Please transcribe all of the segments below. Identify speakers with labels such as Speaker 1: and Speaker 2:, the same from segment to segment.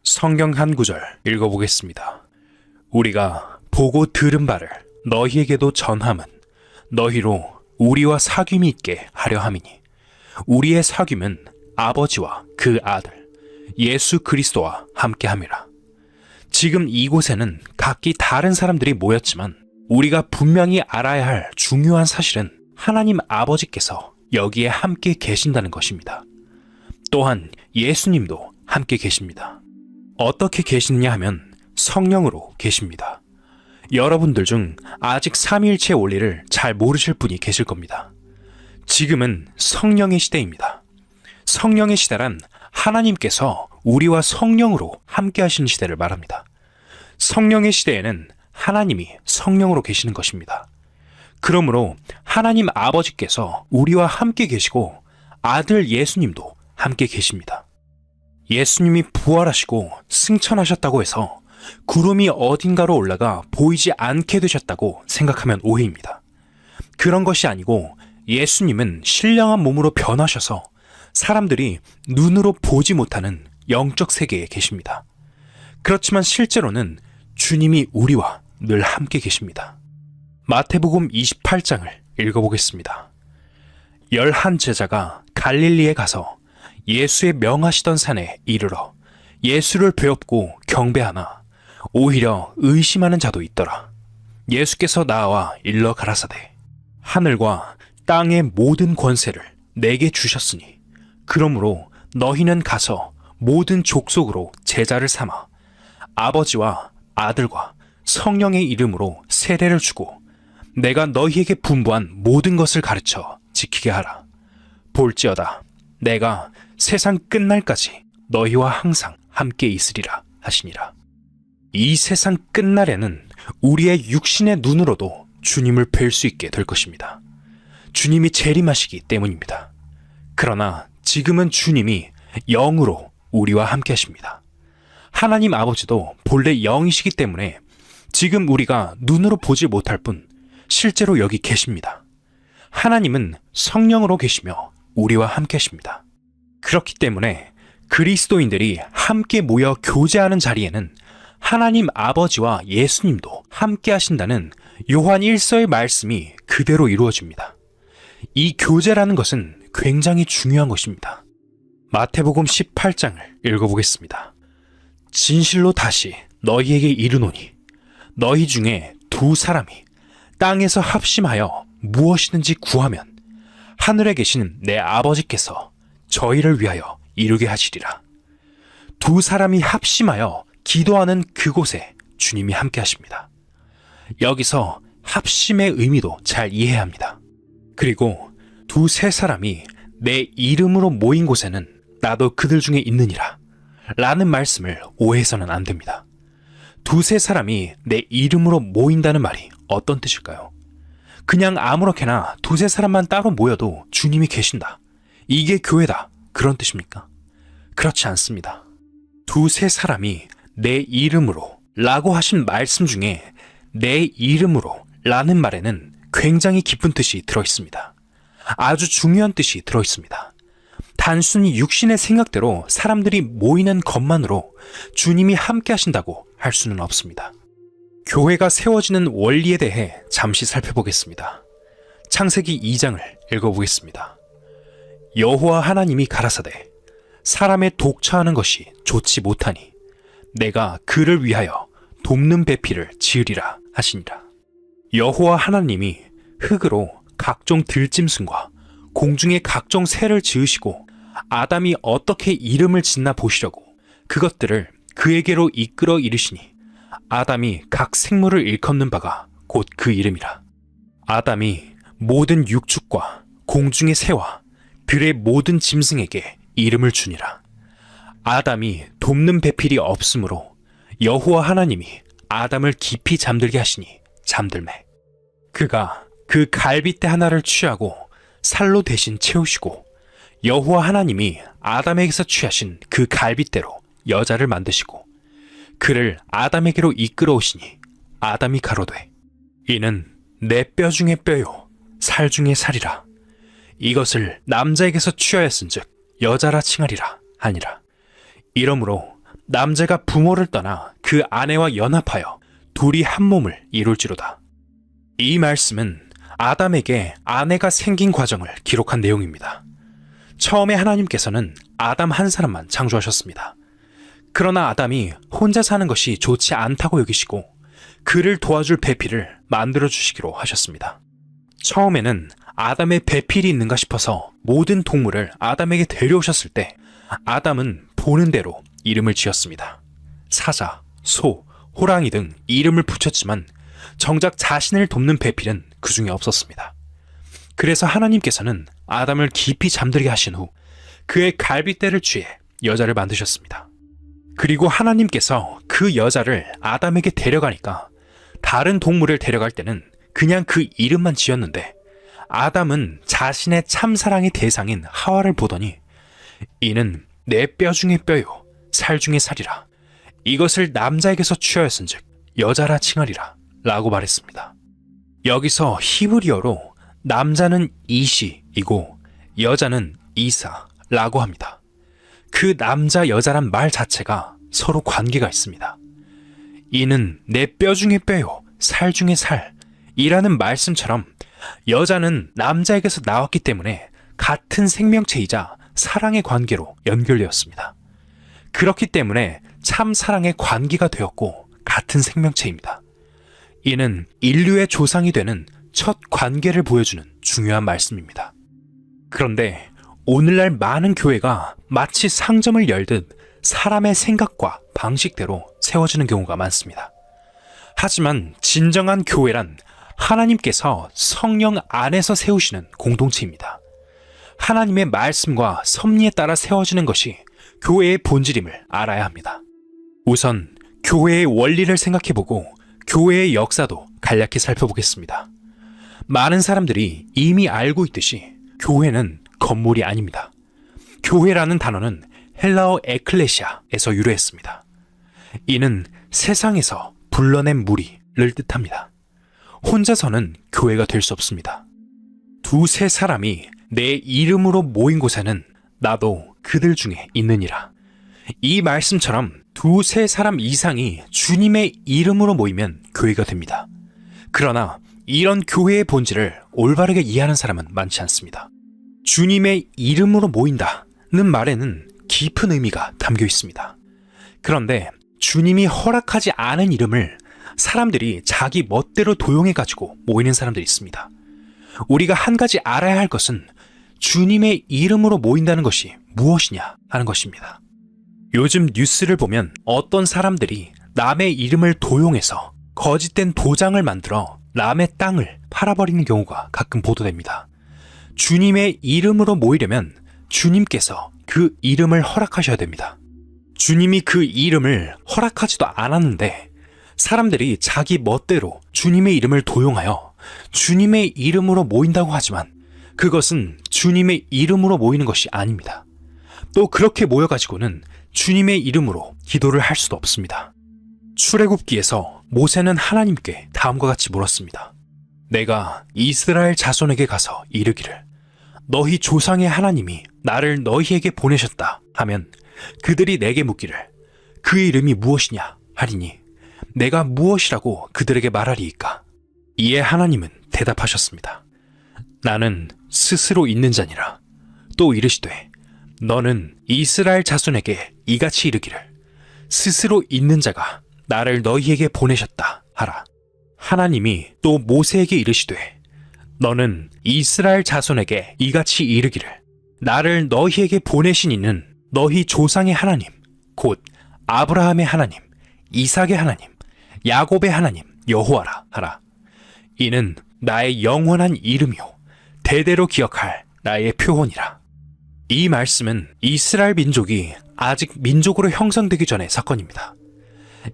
Speaker 1: 성경 한 구절 읽어보겠습니다. 우리가 보고 들은 바를 너희에게도 전함은 너희로 우리와 사귐이 있게 하려 함이니 우리의 사귐은 아버지와 그 아들 예수 그리스도와 함께 함이라. 지금 이곳에는 각기 다른 사람들이 모였지만 우리가 분명히 알아야 할 중요한 사실은 하나님 아버지께서 여기에 함께 계신다는 것입니다. 또한 예수님도 함께 계십니다. 어떻게 계시느냐 하면 성령으로 계십니다. 여러분들 중 아직 삼위일체의 원리를 잘 모르실 분이 계실 겁니다. 지금은 성령의 시대입니다. 성령의 시대란 하나님께서 우리와 성령으로 함께 하시는 시대를 말합니다. 성령의 시대에는 하나님이 성령으로 계시는 것입니다. 그러므로 하나님 아버지께서 우리와 함께 계시고 아들 예수님도 함께 계십니다. 예수님이 부활하시고 승천하셨다고 해서 구름이 어딘가로 올라가 보이지 않게 되셨다고 생각하면 오해입니다. 그런 것이 아니고 예수님은 신령한 몸으로 변하셔서 사람들이 눈으로 보지 못하는 영적 세계에 계십니다. 그렇지만 실제로는 주님이 우리와 늘 함께 계십니다. 마태복음 28장을 읽어보겠습니다. 11 제자가 갈릴리에 가서 예수의 명하시던 산에 이르러 예수를 배웁고 경배하나 오히려 의심하는 자도 있더라. 예수께서 나와 일러 가라사대 하늘과 땅의 모든 권세를 내게 주셨으니 그러므로 너희는 가서 모든 족속으로 제자를 삼아 아버지와 아들과 성령의 이름으로 세례를 주고 내가 너희에게 분부한 모든 것을 가르쳐 지키게 하라. 볼지어다 내가 세상 끝날까지 너희와 항상 함께 있으리라 하시니라. 이 세상 끝날에는 우리의 육신의 눈으로도 주님을 뵐 수 있게 될 것입니다. 주님이 재림하시기 때문입니다. 그러나 지금은 주님이 영으로 우리와 함께 하십니다. 하나님 아버지도 본래 영이시기 때문에 지금 우리가 눈으로 보지 못할 뿐 실제로 여기 계십니다. 하나님은 성령으로 계시며 우리와 함께 하십니다. 그렇기 때문에 그리스도인들이 함께 모여 교제하는 자리에는 하나님 아버지와 예수님도 함께 하신다는 요한 1서의 말씀이 그대로 이루어집니다. 이 교제라는 것은 굉장히 중요한 것입니다. 마태복음 18장을 읽어보겠습니다. 진실로 다시 너희에게 이르노니 너희 중에 두 사람이 땅에서 합심하여 무엇이든지 구하면 하늘에 계신 내 아버지께서 저희를 위하여 이루게 하시리라. 두 사람이 합심하여 기도하는 그곳에 주님이 함께 하십니다. 여기서 합심의 의미도 잘 이해해야 합니다. 그리고 두세 사람이 내 이름으로 모인 곳에는 나도 그들 중에 있느니라 라는 말씀을 오해해서는 안 됩니다. 두세 사람이 내 이름으로 모인다는 말이 어떤 뜻일까요? 그냥 아무렇게나 두세 사람만 따로 모여도 주님이 계신다, 이게 교회다, 그런 뜻입니까? 그렇지 않습니다. 두세 사람이 내 이름으로 라고 하신 말씀 중에 내 이름으로 라는 말에는 굉장히 깊은 뜻이 들어있습니다. 아주 중요한 뜻이 들어있습니다. 단순히 육신의 생각대로 사람들이 모이는 것만으로 주님이 함께 하신다고 할 수는 없습니다. 교회가 세워지는 원리에 대해 잠시 살펴보겠습니다. 창세기 2장을 읽어보겠습니다. 여호와 하나님이 가라사대 사람의 독처하는 것이 좋지 못하니 내가 그를 위하여 돕는 배필을 지으리라 하시니라. 여호와 하나님이 흙으로 각종 들짐승과 공중의 각종 새를 지으시고 아담이 어떻게 이름을 짓나 보시려고 그것들을 그에게로 이끌어 이르시니 아담이 각 생물을 일컫는 바가 곧 그 이름이라. 아담이 모든 육축과 공중의 새와 들의 모든 짐승에게 이름을 주니라. 아담이 돕는 배필이 없으므로 여호와 하나님이 아담을 깊이 잠들게 하시니 잠들매 그가 그 갈빗대 하나를 취하고 살로 대신 채우시고 여호와 하나님이 아담에게서 취하신 그 갈빗대로 여자를 만드시고 그를 아담에게로 이끌어 오시니 아담이 가로되 이는 내 뼈 중에 뼈요 살 중에 살이라. 이것을 남자에게서 취하였은즉 여자라 칭하리라 하니라. 이러므로 남자가 부모를 떠나 그 아내와 연합하여 둘이 한 몸을 이룰지로다. 이 말씀은 아담에게 아내가 생긴 과정을 기록한 내용입니다. 처음에 하나님께서는 아담 한 사람만 창조하셨습니다. 그러나 아담이 혼자 사는 것이 좋지 않다고 여기시고 그를 도와줄 배필을 만들어주시기로 하셨습니다. 처음에는 아담의 배필이 있는가 싶어서 모든 동물을 아담에게 데려오셨을 때 아담은 보는 대로 이름을 지었습니다. 사자, 소, 호랑이 등 이름을 붙였지만 정작 자신을 돕는 배필은 그 중에 없었습니다. 그래서 하나님께서는 아담을 깊이 잠들게 하신 후 그의 갈빗대를 취해 여자를 만드셨습니다. 그리고 하나님께서 그 여자를 아담에게 데려가니까 다른 동물을 데려갈 때는 그냥 그 이름만 지었는데 아담은 자신의 참사랑의 대상인 하와를 보더니 이는 내 뼈 중에 뼈요 살 중에 살이라 이것을 남자에게서 취하였은즉 여자라 칭하리라 라고 말했습니다. 여기서 히브리어로 남자는 이시이고 여자는 이사라고 합니다. 그 남자 여자란 말 자체가 서로 관계가 있습니다. 이는 내 뼈 중에 뼈요 살 중에 살이라는 말씀처럼 여자는 남자에게서 나왔기 때문에 같은 생명체이자 사랑의 관계로 연결되었습니다. 그렇기 때문에 참 사랑의 관계가 되었고 같은 생명체입니다. 이는 인류의 조상이 되는 첫 관계를 보여주는 중요한 말씀입니다. 그런데 오늘날 많은 교회가 마치 상점을 열듯 사람의 생각과 방식대로 세워지는 경우가 많습니다. 하지만 진정한 교회란 하나님께서 성령 안에서 세우시는 공동체입니다. 하나님의 말씀과 섭리에 따라 세워지는 것이 교회의 본질임을 알아야 합니다. 우선 교회의 원리를 생각해보고 교회의 역사도 간략히 살펴보겠습니다. 많은 사람들이 이미 알고 있듯이 교회는 건물이 아닙니다. 교회라는 단어는 헬라어 에클레시아에서 유래했습니다. 이는 세상에서 불러낸 무리를 뜻합니다. 혼자서는 교회가 될 수 없습니다. 두세 사람이 내 이름으로 모인 곳에는 나도 그들 중에 있느니라. 이 말씀처럼 두세 사람 이상이 주님의 이름으로 모이면 교회가 됩니다. 그러나 이런 교회의 본질을 올바르게 이해하는 사람은 많지 않습니다. 주님의 이름으로 모인다는 말에는 깊은 의미가 담겨 있습니다. 그런데 주님이 허락하지 않은 이름을 사람들이 자기 멋대로 도용해가지고 모이는 사람들이 있습니다. 우리가 한 가지 알아야 할 것은 주님의 이름으로 모인다는 것이 무엇이냐 하는 것입니다. 요즘 뉴스를 보면 어떤 사람들이 남의 이름을 도용해서 거짓된 도장을 만들어 남의 땅을 팔아버리는 경우가 가끔 보도됩니다. 주님의 이름으로 모이려면 주님께서 그 이름을 허락하셔야 됩니다. 주님이 그 이름을 허락하지도 않았는데 사람들이 자기 멋대로 주님의 이름을 도용하여 주님의 이름으로 모인다고 하지만 그것은 주님의 이름으로 모이는 것이 아닙니다. 또 그렇게 모여가지고는 주님의 이름으로 기도를 할 수도 없습니다. 출애굽기에서 모세는 하나님께 다음과 같이 물었습니다. 내가 이스라엘 자손에게 가서 이르기를 너희 조상의 하나님이 나를 너희에게 보내셨다 하면 그들이 내게 묻기를 그 이름이 무엇이냐 하리니 내가 무엇이라고 그들에게 말하리이까? 이에 하나님은 대답하셨습니다. 나는 스스로 있는 자니라. 또 이르시되 너는 이스라엘 자손에게 이같이 이르기를 스스로 있는 자가 나를 너희에게 보내셨다 하라. 하나님이 또 모세에게 이르시되 너는 이스라엘 자손에게 이같이 이르기를 나를 너희에게 보내신 이는 너희 조상의 하나님 곧 아브라함의 하나님 이삭의 하나님 야곱의 하나님 여호와라 하라. 이는 나의 영원한 이름이요 대대로 기억할 나의 표본이라. 이 말씀은 이스라엘 민족이 아직 민족으로 형성되기 전의 사건입니다.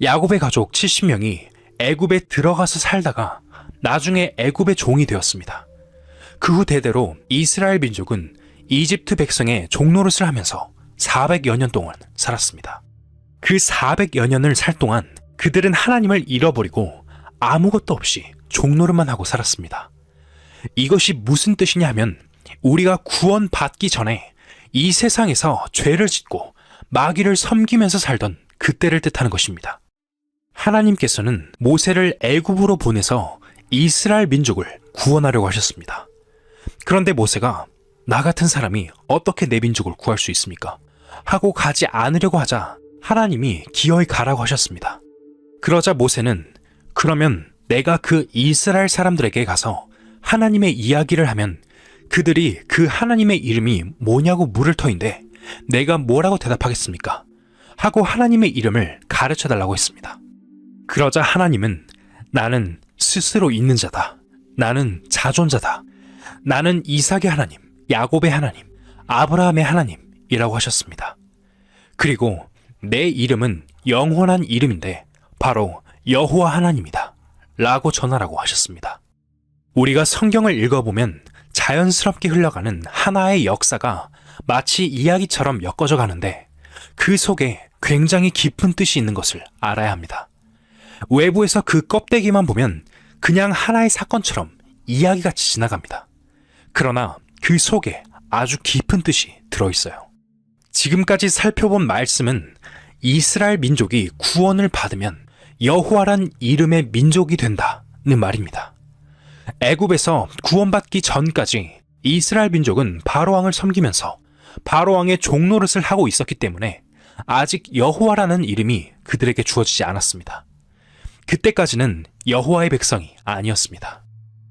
Speaker 1: 야곱의 가족 70명이 애굽에 들어가서 살다가 나중에 애굽의 종이 되었습니다. 그 후 대대로 이스라엘 민족은 이집트 백성의 종노릇을 하면서 400여 년 동안 살았습니다. 그 400여 년을 살 동안 그들은 하나님을 잃어버리고 아무것도 없이 종노릇만 하고 살았습니다. 이것이 무슨 뜻이냐 하면 우리가 구원받기 전에 이 세상에서 죄를 짓고 마귀를 섬기면서 살던 그때를 뜻하는 것입니다. 하나님께서는 모세를 애굽으로 보내서 이스라엘 민족을 구원하려고 하셨습니다. 그런데 모세가 나 같은 사람이 어떻게 내 민족을 구할 수 있습니까? 하고 가지 않으려고 하자 하나님이 기어이 가라고 하셨습니다. 그러자 모세는 그러면 내가 그 이스라엘 사람들에게 가서 하나님의 이야기를 하면 그들이 그 하나님의 이름이 뭐냐고 물을 터인데 내가 뭐라고 대답하겠습니까? 하고 하나님의 이름을 가르쳐 달라고 했습니다. 그러자 하나님은 나는 스스로 있는 자다. 나는 자존자다. 나는 이삭의 하나님, 야곱의 하나님, 아브라함의 하나님이라고 하셨습니다. 그리고 내 이름은 영원한 이름인데 바로 여호와 하나님이다 라고 전하라고 하셨습니다. 우리가 성경을 읽어보면 자연스럽게 흘러가는 하나의 역사가 마치 이야기처럼 엮어져 가는데 그 속에 굉장히 깊은 뜻이 있는 것을 알아야 합니다. 외부에서 그 껍데기만 보면 그냥 하나의 사건처럼 이야기같이 지나갑니다. 그러나 그 속에 아주 깊은 뜻이 들어있어요. 지금까지 살펴본 말씀은 이스라엘 민족이 구원을 받으면 여호와란 이름의 민족이 된다는 말입니다. 애굽에서 구원받기 전까지 이스라엘 민족은 바로왕을 섬기면서 바로왕의 종노릇을 하고 있었기 때문에 아직 여호와라는 이름이 그들에게 주어지지 않았습니다. 그때까지는 여호와의 백성이 아니었습니다.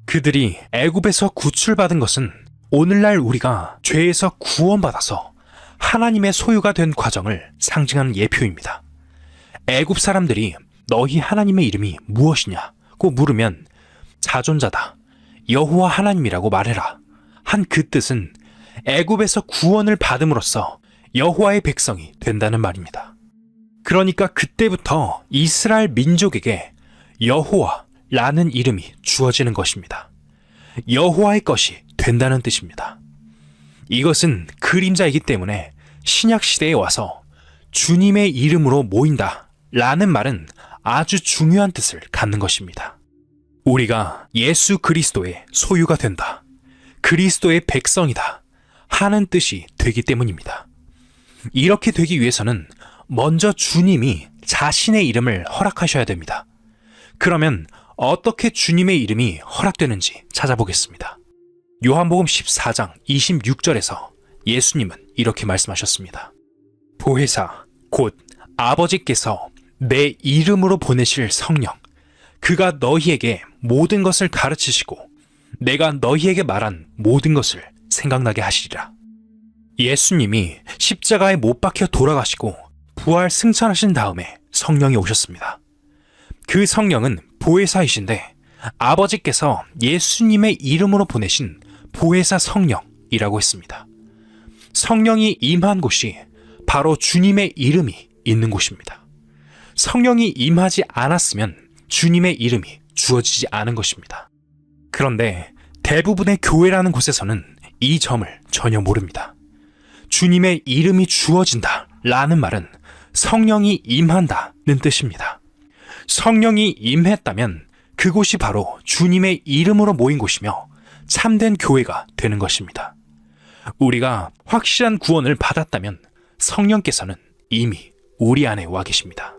Speaker 1: 그들이 애굽에서 구출받은 것은 오늘날 우리가 죄에서 구원받아서 하나님의 소유가 된 과정을 상징하는 예표입니다. 애굽 사람들이 너희 하나님의 이름이 무엇이냐고 물으면 자존자다, 여호와 하나님이라고 말해라 한 그 뜻은 애굽에서 구원을 받음으로써 여호와의 백성이 된다는 말입니다. 그러니까 그때부터 이스라엘 민족에게 여호와라는 이름이 주어지는 것입니다. 여호와의 것이 된다는 뜻입니다. 이것은 그림자이기 때문에 신약 시대에 와서 주님의 이름으로 모인다 라는 말은 아주 중요한 뜻을 갖는 것입니다. 우리가 예수 그리스도의 소유가 된다, 그리스도의 백성이다 하는 뜻이 되기 때문입니다. 이렇게 되기 위해서는 먼저 주님이 자신의 이름을 허락하셔야 됩니다. 그러면 어떻게 주님의 이름이 허락되는지 찾아보겠습니다. 요한복음 14장 26절에서 예수님은 이렇게 말씀하셨습니다. 보혜사 곧 아버지께서 내 이름으로 보내실 성령, 그가 너희에게 모든 것을 가르치시고 내가 너희에게 말한 모든 것을 생각나게 하시리라. 예수님이 십자가에 못 박혀 돌아가시고 부활 승천하신 다음에 성령이 오셨습니다. 그 성령은 보혜사이신데 아버지께서 예수님의 이름으로 보내신 보혜사 성령이라고 했습니다. 성령이 임한 곳이 바로 주님의 이름이 있는 곳입니다. 성령이 임하지 않았으면 주님의 이름이 주어지지 않은 것입니다. 그런데 대부분의 교회라는 곳에서는 이 점을 전혀 모릅니다. 주님의 이름이 주어진다 라는 말은 성령이 임한다는 뜻입니다. 성령이 임했다면 그곳이 바로 주님의 이름으로 모인 곳이며 참된 교회가 되는 것입니다. 우리가 확실한 구원을 받았다면 성령께서는 이미 우리 안에 와 계십니다.